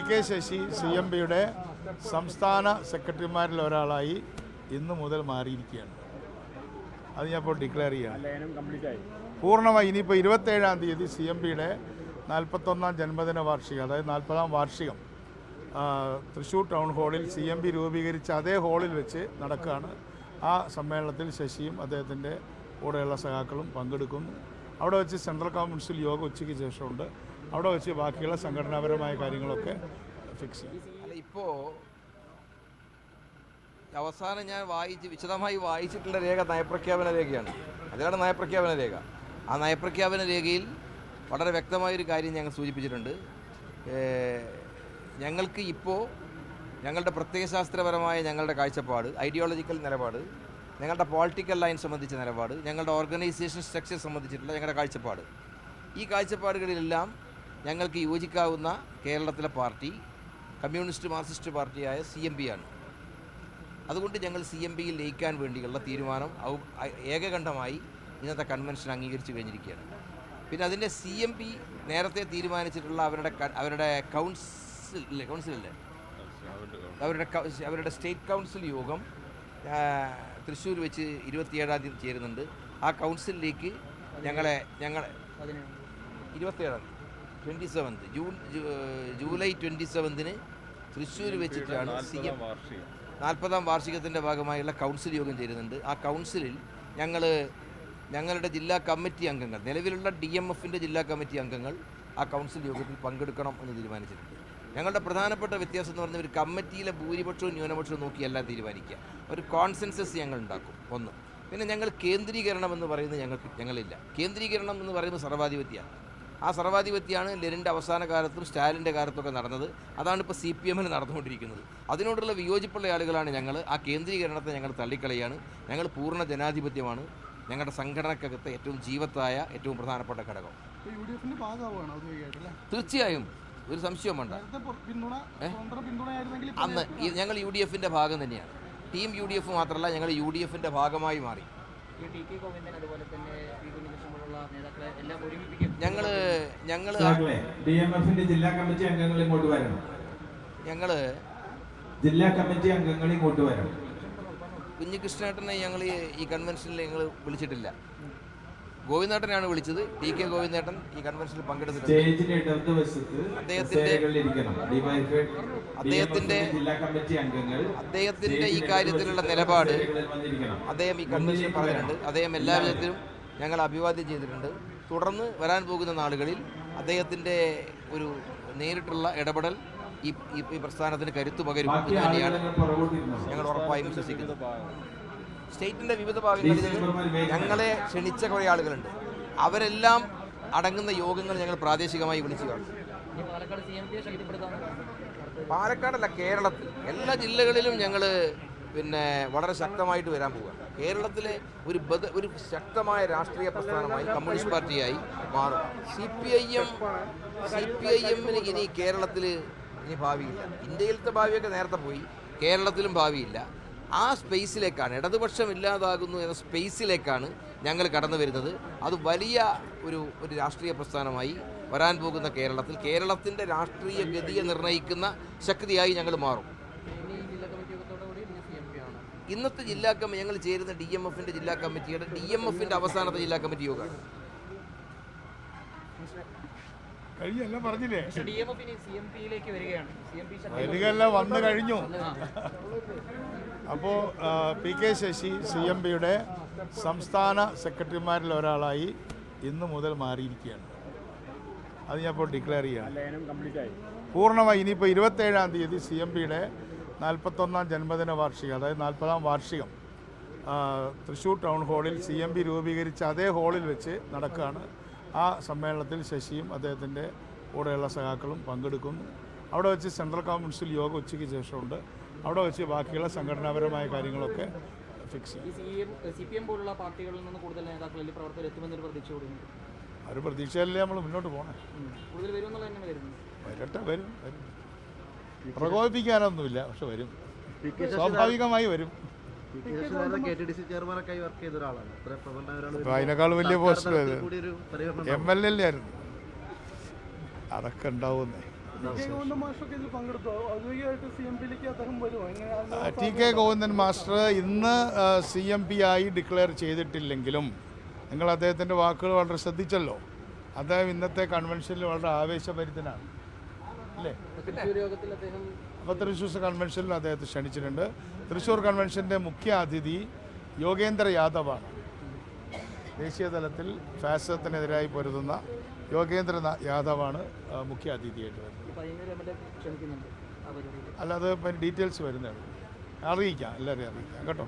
K Sasi CMBയുടെ സംസ്ഥാന സെക്രട്ടറിമാരിൽ ഒരാളായി ഇന്ന് മുതൽ മാറിയിരിക്കുകയാണ്. അത് ഞാൻ ഇപ്പോൾ ഡിക്ലെയർ ചെയ്യുകയാണ്. പൂർണ്ണമായി ഇനിയിപ്പോൾ 27-ാം തീയതി CMBയുടെ 41-ാം ജന്മദിന വാർഷികം, അതായത് 40-ാം വാർഷികം തൃശ്ശൂർ ടൗൺ ഹാളിൽ CMB രൂപീകരിച്ച അതേ ഹാളിൽ വെച്ച് നടക്കുകയാണ്. ആ സമ്മേളനത്തിൽ ശശിയും അദ്ദേഹത്തിൻ്റെ കൂടെയുള്ള സഖാക്കളും പങ്കെടുക്കുന്നു. അവിടെ വെച്ച് സെൻട്രൽ കൗൺസിൽ യോഗം ഉച്ചയ്ക്ക് ശേഷമുണ്ട്. അവിടെ വെച്ച് ബാക്കിയുള്ള സംഘടനാപരമായ കാര്യങ്ങളൊക്കെ ഫിക്സ് ചെയ്യും. അല്ല, ഇപ്പോൾ അവസാനം ഞാൻ വിശദമായി വായിച്ചിട്ടുള്ള രേഖ നയപ്രഖ്യാപന രേഖയാണ്. അതിലാണ് നയപ്രഖ്യാപന രേഖ. ആ നയപ്രഖ്യാപന രേഖയിൽ വളരെ വ്യക്തമായൊരു കാര്യം ഞങ്ങൾ സൂചിപ്പിച്ചിട്ടുണ്ട്. ഞങ്ങൾക്ക് ഇപ്പോൾ ഞങ്ങളുടെ പ്രത്യയശാസ്ത്രപരമായ ഞങ്ങളുടെ കാഴ്ചപ്പാട്, ഐഡിയോളജിക്കൽ നിലപാട്, ഞങ്ങളുടെ പൊളിറ്റിക്കൽ ലൈൻ സംബന്ധിച്ച നിലപാട്, ഞങ്ങളുടെ ഓർഗനൈസേഷൻ സ്ട്രക്ചർ സംബന്ധിച്ചിട്ടുള്ള ഞങ്ങളുടെ കാഴ്ചപ്പാട്, ഈ കാഴ്ചപ്പാടുകളിലെല്ലാം ഞങ്ങൾക്ക് യോജിക്കാവുന്ന കേരളത്തിലെ പാർട്ടി കമ്മ്യൂണിസ്റ്റ് മാർക്സിസ്റ്റ് പാർട്ടിയായ CMB ആണ്. അതുകൊണ്ട് ഞങ്ങൾ CMBയിൽ ലയിക്കാൻ വേണ്ടിയുള്ള തീരുമാനം ഏകകണ്ഠമായി ഇന്നത്തെ കൺവെൻഷൻ അംഗീകരിച്ചു കഴിഞ്ഞിരിക്കുകയാണ്. പിന്നെ അതിൻ്റെ CMB നേരത്തെ തീരുമാനിച്ചിട്ടുള്ള അവരുടെ കൗൺസിലല്ലേ അവരുടെ സ്റ്റേറ്റ് കൗൺസിൽ യോഗം തൃശ്ശൂർ വെച്ച് 27-ാം തീയതി ചേരുന്നുണ്ട്. ആ കൗൺസിലിലേക്ക് ഞങ്ങളെ 27th ജൂലൈ 27-ന് തൃശ്ശൂർ വെച്ചിട്ടാണ് 40-ാം വാർഷികത്തിൻ്റെ ഭാഗമായുള്ള കൗൺസിൽ യോഗം ചേരുന്നുണ്ട്. ആ കൗൺസിലിൽ ഞങ്ങളുടെ ജില്ലാ കമ്മിറ്റി അംഗങ്ങൾ, നിലവിലുള്ള DMFൻ്റെ ജില്ലാ കമ്മിറ്റി അംഗങ്ങൾ ആ കൗൺസിൽ യോഗത്തിൽ പങ്കെടുക്കണം എന്ന് തീരുമാനിച്ചിട്ടുണ്ട്. ഞങ്ങളുടെ പ്രധാനപ്പെട്ട വ്യത്യാസം എന്ന് പറഞ്ഞാൽ ഒരു കമ്മിറ്റിയിലെ ഭൂരിപക്ഷവും ന്യൂനപക്ഷവും നോക്കിയല്ല തീരുമാനിക്കുക, ഒരു കോൺസെൻസസ് ഞങ്ങൾ ഉണ്ടാക്കും. ഒന്ന്, പിന്നെ ഞങ്ങൾ കേന്ദ്രീകരണം എന്ന് പറയുന്നത് ഞങ്ങളില്ല. കേന്ദ്രീകരണം എന്ന് പറയുന്നത് സർവാധിപത്യമാണ്. ആ സർവാധിപത്യമാണ് ലെനിൻ്റെ അവസാന കാലത്തും സ്റ്റാലിൻ്റെ കാലത്തൊക്കെ നടന്നത്. അതാണ് ഇപ്പോൾ CPMന് നടന്നുകൊണ്ടിരിക്കുന്നത്. അതിനോടുള്ള വിയോജിപ്പുള്ള ആളുകളാണ് ഞങ്ങൾ. ആ കേന്ദ്രീകരണത്തെ ഞങ്ങൾ തള്ളിക്കളയാണ്. ഞങ്ങൾ പൂർണ്ണ ജനാധിപത്യമാണ് ഞങ്ങളുടെ സംഘടനക്കകത്തെ ഏറ്റവും ജീവത്തായ ഏറ്റവും പ്രധാനപ്പെട്ട ഘടകം. തീർച്ചയായും ഒരു സംശയം വേണ്ട. അന്ന് ഞങ്ങൾ UDFൻ്റെ ഭാഗം തന്നെയാണ്. ടീം UDF മാത്രമല്ല, ഞങ്ങൾ UDFൻ്റെ ഭാഗമായി മാറി. ജില്ലാ കമ്മിറ്റി അംഗങ്ങൾ ഇങ്ങോട്ട് വരണം. ജില്ലാ കമ്മിറ്റി അംഗങ്ങൾ ഇങ്ങോട്ട് വരണം. കുഞ്ഞികൃഷ്ണേട്ടനെ ഞങ്ങൾ ഈ കൺവെൻഷനിൽ ഞങ്ങൾ വിളിച്ചിട്ടില്ല. ഗോവിന്ദേട്ടനാണ് വിളിച്ചത്. TK ഗോവിന്ദേട്ടൻ ഈ കൺവെൻഷനിൽ പങ്കെടുത്തിട്ടുണ്ട്. അദ്ദേഹത്തിന്റെ ഈ കാര്യത്തിലുള്ള നിലപാട് അദ്ദേഹം ഈ കൺവെൻഷനിൽ പറഞ്ഞിട്ടുണ്ട്. അദ്ദേഹം എല്ലാ വിധത്തിലും ഞങ്ങൾ അഭിവാദ്യം ചെയ്തിട്ടുണ്ട്. തുടർന്ന് വരാൻ പോകുന്ന നാളുകളിൽ അദ്ദേഹത്തിൻ്റെ ഒരു നേരിട്ടുള്ള ഇടപെടൽ ഈ പ്രസ്ഥാനത്തിന് കരുത്തു പകരും എന്ന് തന്നെയാണ് ഞങ്ങൾ ഉറപ്പായും വിശ്വസിക്കുന്നത്. സ്റ്റേറ്റിൻ്റെ വിവിധ ഭാഗങ്ങളിൽ ഞങ്ങളെ ക്ഷണിച്ച കുറേ ആളുകളുണ്ട്. അവരെല്ലാം അടങ്ങുന്ന യോഗങ്ങൾ ഞങ്ങൾ പ്രാദേശികമായി വിളിച്ചു കാണും. പാലക്കാടല്ല, കേരളത്തിൽ എല്ലാ ജില്ലകളിലും ഞങ്ങൾ വളരെ ശക്തമായിട്ട് വരാൻ പോവുകയാണ്. കേരളത്തിലെ ഒരു ശക്തമായ രാഷ്ട്രീയ പ്രസ്ഥാനമായി കമ്മ്യൂണിസ്റ്റ് പാർട്ടിയായി മാറും. CPIMന് ഇനി കേരളത്തിൽ ഇനി ഭാവിയില്ല. ഇന്ത്യയിലത്തെ ഭാവിയൊക്കെ നേരത്തെ പോയി, കേരളത്തിലും ഭാവിയില്ല. ആ സ്പേസിലേക്കാണ്, ഇടതുപക്ഷം ഇല്ലാതാകുന്നു എന്ന സ്പേസിലേക്കാണ് ഞങ്ങൾ കടന്നു വരുന്നത്. അത് വലിയ ഒരു രാഷ്ട്രീയ പ്രസ്ഥാനമായി വരാൻ പോകുന്ന കേരളത്തിൻ്റെ രാഷ്ട്രീയ ഗതിയെ നിർണ്ണയിക്കുന്ന ശക്തിയായി ഞങ്ങൾ മാറും. ഇന്നത്തെ ജില്ലാ കമ്മിറ്റി ഞങ്ങൾ ചേരുന്ന DMFൻ്റെ ജില്ലാ കമ്മിറ്റിയുടെ DMFൻ്റെ അവസാനത്തെ ജില്ലാ കമ്മിറ്റി യോഗമാണ്. പറഞ്ഞില്ലേ വന്നു കഴിഞ്ഞു. അപ്പോൾ PK ശശി CMBയുടെ സംസ്ഥാന സെക്രട്ടറിമാരിൽ ഒരാളായി ഇന്ന് മുതൽ മാറിയിരിക്കുകയാണ്. അത് ഞാൻ ഇപ്പോൾ ഡിക്ലെയർ ചെയ്യുകയാണ്. പൂർണ്ണമായി ഇനിയിപ്പോൾ 27-ാം തീയതി CMBയുടെ 41-ാം ജന്മദിന വാർഷികം, അതായത് 40-ാം വാർഷികം തൃശ്ശൂർ ടൗൺ ഹാളിൽ CMB രൂപീകരിച്ച അതേ ഹാളിൽ വെച്ച് നടക്കുകയാണ്. ആ സമ്മേളനത്തിൽ ശശിയും അദ്ദേഹത്തിൻ്റെ കൂടെയുള്ള സഖാക്കളും പങ്കെടുക്കുന്നു. അവിടെ വെച്ച് സെൻട്രൽ കൗൺസിൽ യോഗം ഉച്ചയ്ക്ക് ശേഷമുണ്ട്. അവിടെ വെച്ച് ബാക്കിയുള്ള സംഘടനാപരമായ കാര്യങ്ങളൊക്കെ ഫിക്സ് ചെയ്യും. ഒരു പ്രതീക്ഷയല്ലേ നമ്മൾ മുന്നോട്ട് പോകണേ. വരും. പ്രകോപിപ്പിക്കാനൊന്നുമില്ല, പക്ഷെ വരും, സ്വാഭാവികമായി വരും. അതിനേക്കാൾ വലിയ പോസ്റ്റ് MLA ആയിരുന്നു. അതൊക്കെ ഉണ്ടാവുന്നേ. ടി കെ ഗോവിന്ദൻ മാസ്റ്റർ ഇന്ന് CMP ആയി ഡിക്ലെയർ ചെയ്തിട്ടില്ലെങ്കിലും നിങ്ങൾ അദ്ദേഹത്തിൻ്റെ വാക്കുകൾ വളരെ ശ്രദ്ധിച്ചല്ലോ. അദ്ദേഹം ഇന്നത്തെ കൺവെൻഷനിൽ വളരെ ആവേശഭരിതനാണ് അല്ലേ? അപ്പോൾ തൃശ്ശൂർ കൺവെൻഷനിൽ അദ്ദേഹത്തെ ക്ഷണിച്ചിട്ടുണ്ട്. തൃശ്ശൂർ കൺവെൻഷൻ്റെ മുഖ്യ അതിഥി യോഗേന്ദ്ര യാദവാണ്. ദേശീയ തലത്തിൽ ഫാസിസത്തിനെതിരായി പൊരുതുന്ന യോഗേന്ദ്ര യാദവാണ് മുഖ്യ അതിഥിയായിട്ട് വരുന്നത്. അല്ലാതെ ഡീറ്റെയിൽസ് വരുന്നതാണ്. അറിയിക്കാം, എല്ലാവരെയും അറിയിക്കാം കേട്ടോ.